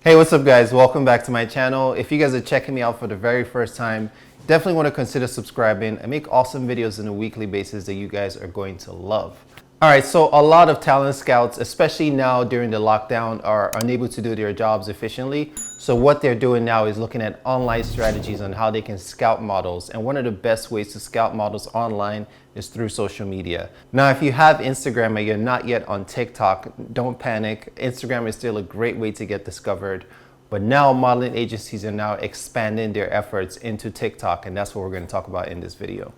Hey, what's up guys? Welcome back to my channel. If you guys are checking me out for the very first time, definitely want to consider subscribing. I make awesome videos on a weekly basis that you guys are going to love. All right, so a lot of talent scouts, especially now during the lockdown, are unable to do their jobs efficiently. So what they're doing now is looking at online strategies on how they can scout models. And one of the best ways to scout models online is through social media. Now, if you have Instagram and you're not yet on TikTok, don't panic. Instagram is still a great way to get discovered. But now modeling agencies are now expanding their efforts into TikTok, and that's what we're going to talk about in this video.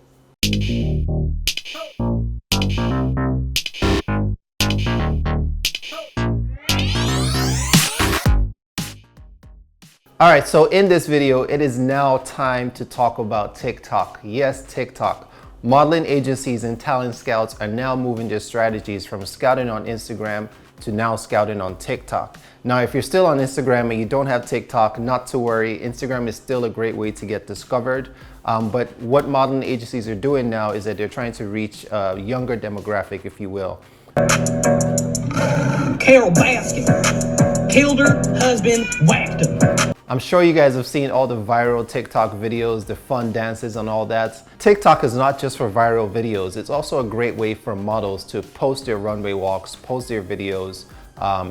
All right, so in this video, it is now time to talk about TikTok. Yes, TikTok. Modeling agencies and talent scouts are now moving their strategies from scouting on Instagram to now scouting on TikTok. Now, if you're still on Instagram and you don't have TikTok, not to worry. Instagram is still a great way to get discovered. But what modeling agencies are doing now is that they're trying to reach a younger demographic, if you will. Carole Baskin killed her husband, whacked him. I'm sure you guys have seen all the viral TikTok videos, the fun dances and all that. TikTok is not just for viral videos. It's also a great way for models to post their runway walks, post their videos,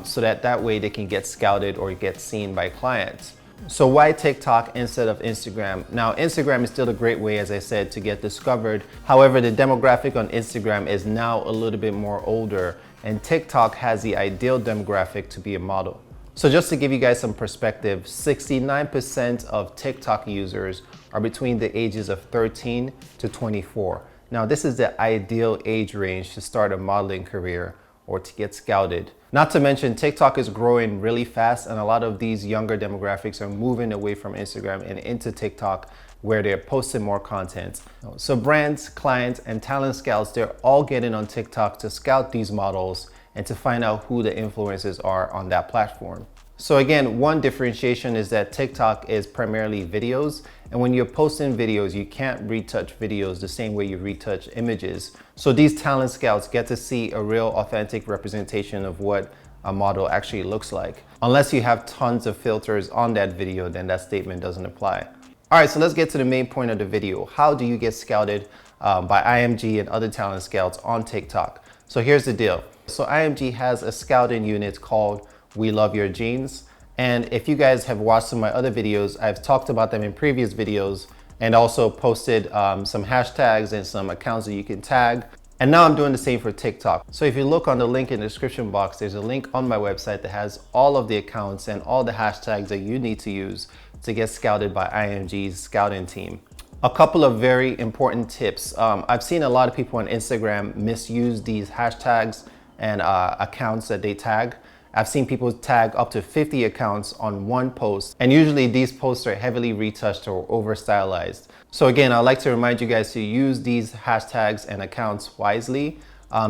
so that way they can get scouted or get seen by clients. So why TikTok instead of Instagram? Now, Instagram is still a great way, as I said, to get discovered. However, the demographic on Instagram is now a little bit more older, and TikTok has the ideal demographic to be a model. So just to give you guys some perspective, 69% of TikTok users are between the ages of 13 to 24. Now, this is the ideal age range to start a modeling career or to get scouted. Not to mention, TikTok is growing really fast, and a lot of these younger demographics are moving away from Instagram and into TikTok, where they're posting more content. So brands, clients, and talent scouts, they're all getting on TikTok to scout these models and to find out who the influencers are on that platform. So again, one differentiation is that TikTok is primarily videos, and when you're posting videos, you can't retouch videos the same way you retouch images. So these talent scouts get to see a real authentic representation of what a model actually looks like. Unless you have tons of filters on that video, then that statement doesn't apply. All right, so let's get to the main point of the video. How do you get scouted by IMG and other talent scouts on TikTok? So here's the deal. So IMG has a scouting unit called We Love Your Jeans. And if you guys have watched some of my other videos, I've talked about them in previous videos and also posted some hashtags and some accounts that you can tag. And now I'm doing the same for TikTok. So if you look on the link in the description box, there's a link on my website that has all of the accounts and all the hashtags that you need to use to get scouted by IMG's scouting team. A couple of very important tips. I've seen a lot of people on Instagram misuse these hashtags and accounts that they tag. I've seen people tag up to 50 accounts on one post, and usually these posts are heavily retouched or over stylized. So again, I'd like to remind you guys to use these hashtags and accounts wisely,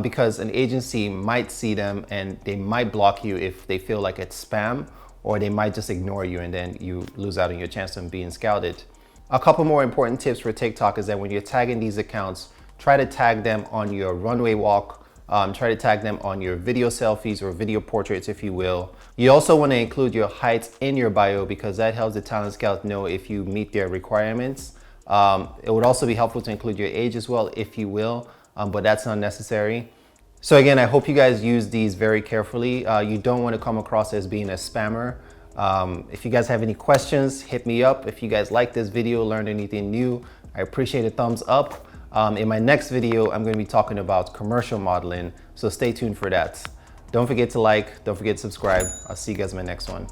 because an agency might see them and they might block you if they feel like it's spam, or they might just ignore you and then you lose out on your chance of being scouted. A couple more important tips for TikTok is that when you're tagging these accounts, try to tag them on your runway walk. Try to tag them on your video selfies or video portraits, if you will. You also want to include your height in your bio because that helps the talent scout know if you meet their requirements. It would also be helpful to include your age as well, if you will, but that's not necessary. So again, I hope you guys use these very carefully. You don't want to come across as being a spammer. If you guys have any questions, hit me up. If you guys like this video, learned anything new, I appreciate a thumbs up. In my next video, I'm going to be talking about commercial modeling, so stay tuned for that. Don't forget to like, don't forget to subscribe. I'll see you guys in my next one.